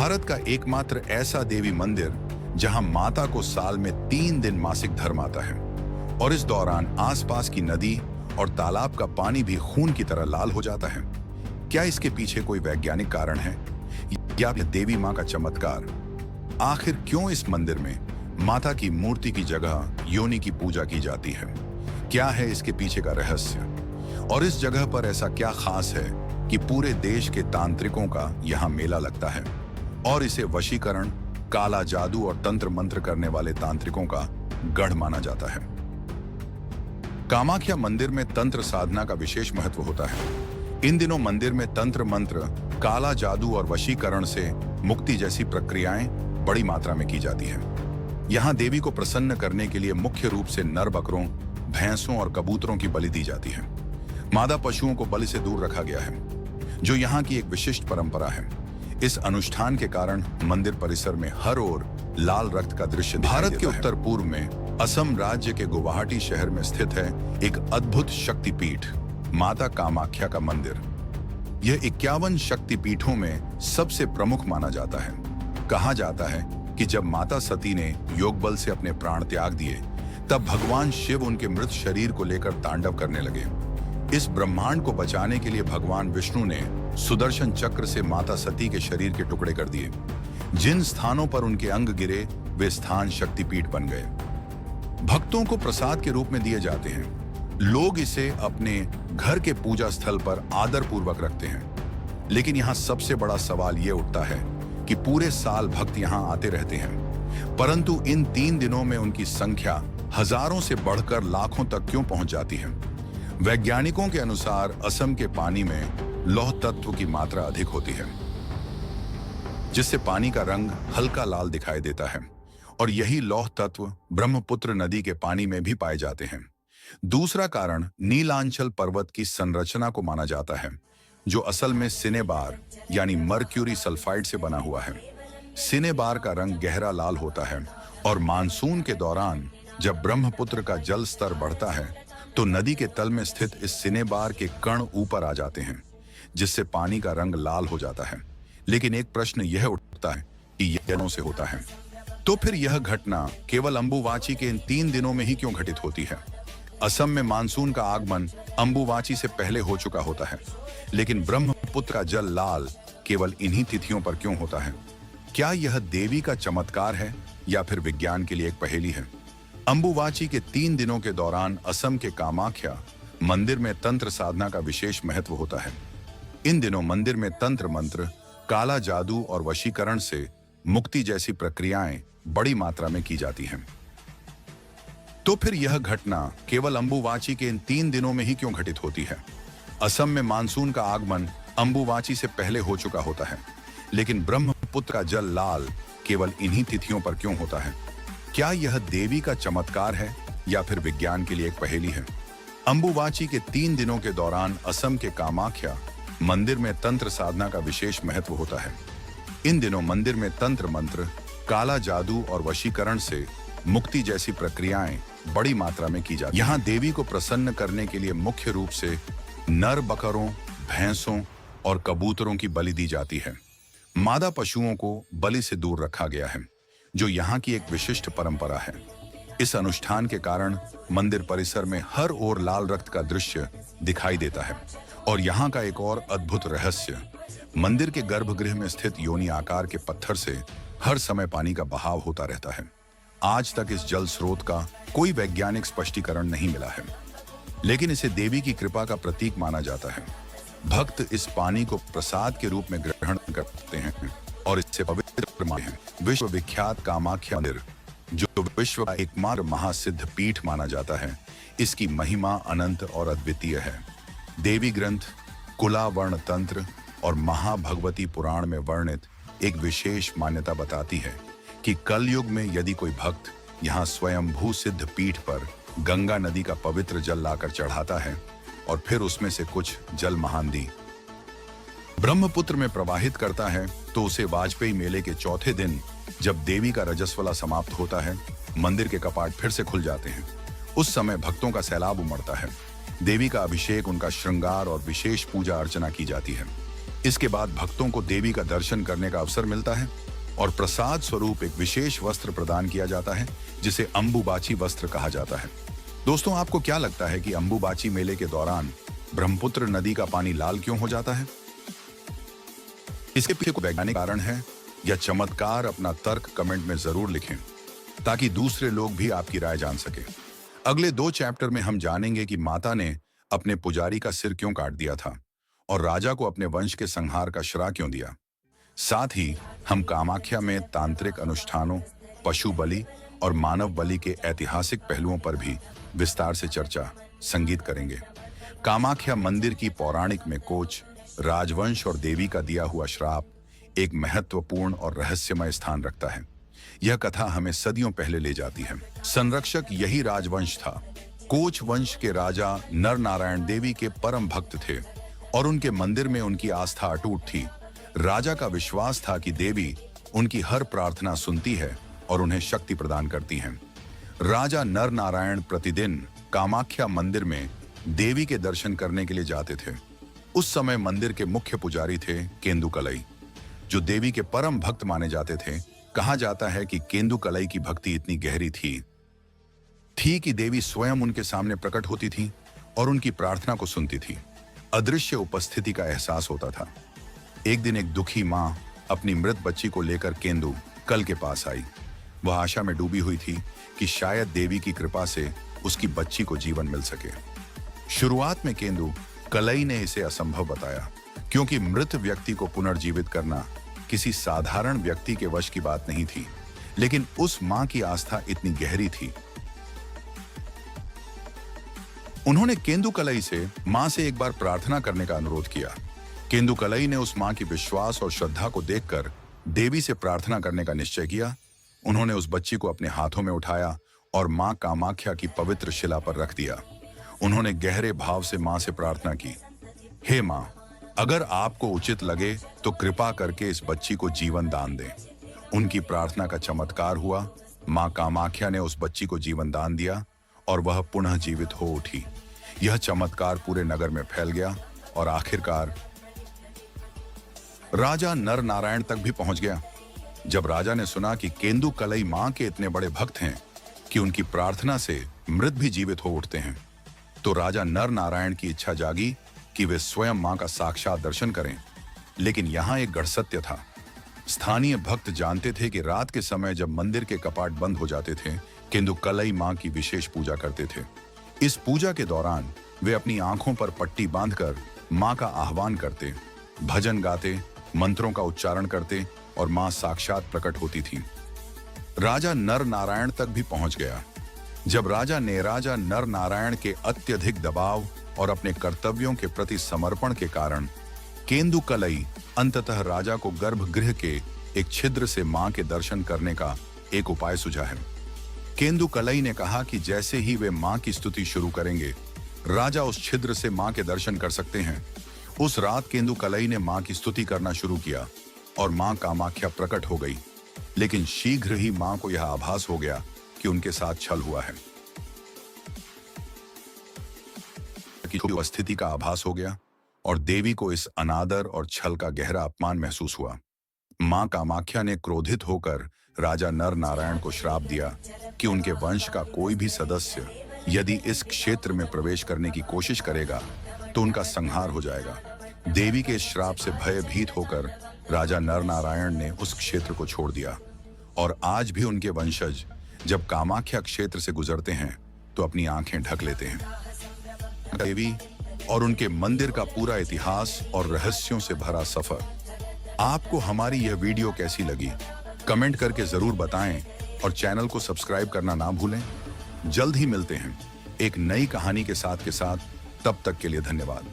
भारत का एकमात्र ऐसा देवी मंदिर जहां माता को साल में 3 दिन मासिक धर्म आता है और इस दौरान आसपास की नदी और तालाब का पानी भी खून की तरह लाल हो जाता है। क्या इसके पीछे कोई वैज्ञानिक कारण है या फिर देवी मां का चमत्कार? आखिर क्यों इस मंदिर में माता की मूर्ति की जगह योनि की पूजा की जाती है? क्या है इसके पीछे का रहस्य? और इस जगह पर ऐसा क्या खास है कि पूरे देश के तांत्रिकों का यहाँ मेला लगता है और इसे वशीकरण, काला जादू और तंत्र मंत्र करने वाले तांत्रिकों का गढ़ माना जाता है। कामाख्या मंदिर में तंत्र साधना का विशेष महत्व होता है। इन दिनों मंदिर में तंत्र मंत्र, काला जादू और वशीकरण से मुक्ति जैसी प्रक्रियाएं बड़ी मात्रा में की जाती हैं। यहाँ देवी को प्रसन्न करने के लिए मुख्य रूप से नर बकरों, भैंसों और कबूतरों की बलि दी जाती है। मादा पशुओं को बलि से दूर रखा गया है, जो यहाँ की एक विशिष्ट परंपरा है। इस अनुष्ठान के कारण मंदिर परिसर में हर ओर लाल रक्त का दृश्य दिखाई देता है। भारत के उत्तर पूर्व में असम राज्य के गुवाहाटी शहर में स्थित है एक अद्भुत शक्तिपीठ, माता कामाख्या का मंदिर। यह 51 शक्तिपीठों में सबसे प्रमुख माना जाता है। कहा जाता है कि जब माता सती ने योग बल से अपने प्राण त्याग दिए, तब भगवान शिव उनके मृत शरीर को लेकर तांडव करने लगे। इस ब्रह्मांड को बचाने के लिए भगवान विष्णु ने सुदर्शन चक्र से माता सती के शरीर के टुकड़े कर दिए। जिन स्थानों पर उनके अंग गिरे, वे स्थान शक्तिपीठ बन गए। भक्तों को प्रसाद के रूप में दिए जाते हैं। लोग इसे अपने घर के पूजा स्थल पर आदर पूर्वक रखते हैं। लेकिन यहाँ सबसे बड़ा सवाल ये उठता है कि पूरे साल भक्त यहाँ आते रहते हैं, परंतु इन 3 दिनों में उनकी संख्या हजारों से बढ़कर लाखों तक क्यों पहुंच जाती है? वैज्ञानिकों के अनुसार असम के पानी में लौह तत्व की मात्रा अधिक होती है, जिससे पानी का रंग हल्का लाल दिखाई देता है और यही लौह तत्व ब्रह्मपुत्र नदी के पानी में भी पाए जाते हैं। दूसरा कारण नीलांचल पर्वत की संरचना को माना जाता है, जो असल में सिनेबार यानी मर्क्यूरी सल्फाइड से बना हुआ है। सिनेबार का रंग गहरा लाल होता है और मानसून के दौरान जब ब्रह्मपुत्र का जल स्तर बढ़ता है तो नदी के तल में स्थित इस सिनेबार के कण ऊपर आ जाते हैं, जिससे पानी का रंग लाल हो जाता है। लेकिन एक प्रश्न यह उठता है कि यह क्यों से होता है? तो फिर यह घटना केवल अंबुवाची के इन 3 दिनों में ही क्यों घटित होती है? असम में मानसून का आगमन अंबुवाची से पहले हो चुका होता है, लेकिन ब्रह्मपुत्र का जल लाल केवल इन्हीं तिथियों पर क्यों होता है? क्या यह देवी का चमत्कार है या फिर विज्ञान के लिए एक पहेली है? अंबुवाची के 3 दिनों के दौरान असम के कामाख्या मंदिर में तंत्र साधना का विशेष महत्व होता है। इन दिनों मंदिर में तंत्र मंत्र, काला जादू और वशीकरण से मुक्ति जैसी प्रक्रियाएं बड़ी मात्रा में की जाती हैं। तो फिर यह घटना केवल अंबुवाची के इन 3 दिनों में ही क्यों घटित होती है? असम में मानसून का आगमन अंबुवाची से पहले हो चुका होता है, लेकिन ब्रह्मपुत्र का जल लाल केवल इन्हीं तिथियों पर क्यों होता है? क्या यह देवी का चमत्कार है या फिर विज्ञान के लिए एक पहेली है? अंबुवाची के 3 दिनों के दौरान असम के कामाख्या मंदिर में तंत्र साधना का विशेष महत्व होता है। इन दिनों मंदिर में तंत्र मंत्र, काला जादू और वशीकरण से मुक्ति जैसी प्रक्रियाएं बड़ी मात्रा में की जाती हैं। यहाँ देवी को प्रसन्न करने के लिए मुख्य रूप से नर बकरों, भैंसों और कबूतरों की बलि दी जाती है। मादा पशुओं को बलि से दूर रखा गया है, जो यहाँ की एक विशिष्ट परंपरा है। इस अनुष्ठान के कारण मंदिर परिसर में हर ओर लाल रक्त का दृश्य दिखाई देता है। और यहाँ का एक और अद्भुत रहस्य, मंदिर के गर्भगृह में स्थित योनि आकार के पत्थर से हर समय पानी का बहाव होता रहता है। आज तक इस जल स्रोत का कोई वैज्ञानिक स्पष्टीकरण नहीं मिला है, लेकिन इसे देवी की कृपा का प्रतीक माना जाता है। भक्त इस पानी को प्रसाद के रूप में ग्रहण करते हैं और इससे पवित्र मानते हैं। विश्व विख्यात कामाख्या मंदिर, जो विश्व का एकमात्र महासिद्ध पीठ माना जाता है, इसकी महिमा अनंत और अद्वितीय है। देवी ग्रंथ, कुला वर्ण तंत्र और महाभगवती पुराण में वर्णित एक विशेष मान्यता बताती है कि कलयुग में यदि कोई भक्त यहाँ स्वयंभू सिद्ध पीठ पर गंगा नदी का पवित्र जल लाकर चढ़ाता है और फिर उसमें से कुछ जल महानदी ब्रह्मपुत्र में प्रवाहित करता है, तो उसे वाजपेयी मेले के चौथे दिन, जब देवी का रजस्वला समाप्त होता है, मंदिर के कपाट फिर से खुल जाते हैं। उस समय भक्तों का सैलाब उमड़ता है। देवी का अभिषेक, उनका श्रृंगार और विशेष पूजा अर्चना की जाती है। इसके बाद भक्तों को देवी का दर्शन करने का अवसर मिलता है और प्रसाद स्वरूप एक विशेष वस्त्र प्रदान किया जाता है जिसे अंबुबाची वस्त्र कहा जाता है। दोस्तों, आपको क्या लगता है कि अंबुबाची मेले के दौरान ब्रह्मपुत्र नदी का पानी लाल क्यों हो जाता है? इसके पीछे कोई वैज्ञानिक कारण है या चमत्कार? अपना तर्क कमेंट में जरूर लिखें ताकि दूसरे लोग भी आपकी राय जान सके। अगले 2 चैप्टर में हम जानेंगे कि माता ने अपने पुजारी का सिर क्यों काट दिया था और राजा को अपने वंश के संहार का श्राप क्यों दिया। साथ ही हम कामाख्या में तांत्रिक अनुष्ठानों, पशु बलि और मानव बलि के ऐतिहासिक पहलुओं पर भी विस्तार से चर्चा संगीत करेंगे। कामाख्या मंदिर की पौराणिक में कोच, राजवंश और देवी का दिया हुआ श्राप एक महत्वपूर्ण और रहस्यमय स्थान रखता है। यह कथा हमें सदियों पहले ले जाती है। संरक्षक यही राजवंश था। कोच वंश के राजा नर नारायण देवी के परम भक्त थे और उनके मंदिर में उनकी आस्था अटूट थी। राजा का विश्वास था कि देवी उनकी हर प्रार्थना सुनती है और उन्हें शक्ति प्रदान करती हैं। राजा नर नारायण प्रतिदिन कामाख्या मंदिर में देवी के दर्शन करने के लिए जाते थे। उस समय मंदिर के मुख्य पुजारी थे केंदुकलई, जो देवी के परम भक्त माने जाते थे। कहा जाता है कि केंदुकलई की भक्ति इतनी गहरी थी कि देवी स्वयं उनके सामने प्रकट होती थी और उनकी प्रार्थना को सुनती थी। अदृश्य उपस्थिति का एहसास होता था। एक दिन एक दुखी मां अपनी मृत बच्ची को लेकर केंदुकल के पास आई। वह आशा में डूबी हुई थी कि शायद देवी की कृपा से उसकी बच्ची को जीवन मिल सके। शुरुआत में केंदुकलई ने इसे असंभव बताया, क्योंकि मृत व्यक्ति को पुनर्जीवित करना किसी साधारण व्यक्ति के वश की बात नहीं थी। लेकिन उस मां की आस्था इतनी गहरी थी। उन्होंने केंदुकलई से मां से एक बार प्रार्थना करने का अनुरोध किया। केंदुकलई ने उस मां की विश्वास और श्रद्धा को देखकर देवी से प्रार्थना करने का निश्चय किया। उन्होंने उस बच्ची को अपने हाथों में उठाया और मां कामाख्या की पवित्र शिला पर रख दिया। उन्होंने गहरे भाव से मां से प्रार्थना की, हे मां, अगर आपको उचित लगे तो कृपा करके इस बच्ची को जीवन दान दें। उनकी प्रार्थना का चमत्कार हुआ। मां कामाख्या ने उस बच्ची को जीवन दान दिया और वह पुनः जीवित हो उठी। यह चमत्कार पूरे नगर में फैल गया और आखिरकार राजा नर नारायण तक भी पहुंच गया। जब राजा ने सुना कि केंदुकलई मां के इतने बड़े भक्त हैं कि उनकी प्रार्थना से मृत भी जीवित हो उठते हैं, तो राजा नर नारायण की इच्छा जागी कि वे स्वयं मां का साक्षात दर्शन करें। लेकिन यहां एक गढ़ सत्य था। स्थानीय भक्त जानते थे कि रात के समय जब मंदिर के कपाट बंद हो जाते थे, केंदुकलई मां की विशेष पूजा करते थे। इस पूजा के दौरान वे अपनी आंखों पर पट्टी बांधकर मां का आह्वान करते, भजन गाते, मंत्रों का उच्चारण करते और मां साक्षात प्रकट होती थी। राजा नर नारायण तक भी पहुंच गया। जब राजा नर नारायण के अत्यधिक दबाव और अपने कर्तव्यों के प्रति समर्पण के कारण केंदुकलई अंततः राजा को गर्भगृह के एक छिद्र से मां के दर्शन करने का एक उपाय सुझा है। केंदुकलई ने कहा कि जैसे ही वे मां की स्तुति शुरू करेंगे, राजा उस छिद्र से मां के दर्शन कर सकते हैं। उस रात केंदुकलई ने मां की स्तुति करना शुरू किया और मां कामाख्या प्रकट हो गई। लेकिन शीघ्र ही मां को यह आभास हो गया कि उनके साथ छल हुआ है। उपस्थिति का आभास हो गया और देवी को इस अनादर और छल का गहरा अपमान महसूस हुआ। मां कामाख्या ने क्रोधित होकर राजा नर नारायण को श्राप दिया कि उनके वंश का कोई भी सदस्य यदि इस क्षेत्र में प्रवेश करने की कोशिश करेगा तो उनका संहार हो जाएगा। देवी के श्राप से भयभीत होकर राजा नर नारायण ने उस क्षेत्र को छोड़ दिया और आज भी उनके वंशज जब कामाख्या क्षेत्र से गुजरते हैं तो अपनी आंखें ढक लेते हैं। देवी और उनके मंदिर का पूरा इतिहास और रहस्यों से भरा सफर। आपको हमारी यह वीडियो कैसी लगी? कमेंट करके जरूर बताएं और चैनल को सब्सक्राइब करना ना भूलें। जल्द ही मिलते हैं एक नई कहानी के साथ। तब तक के लिए धन्यवाद।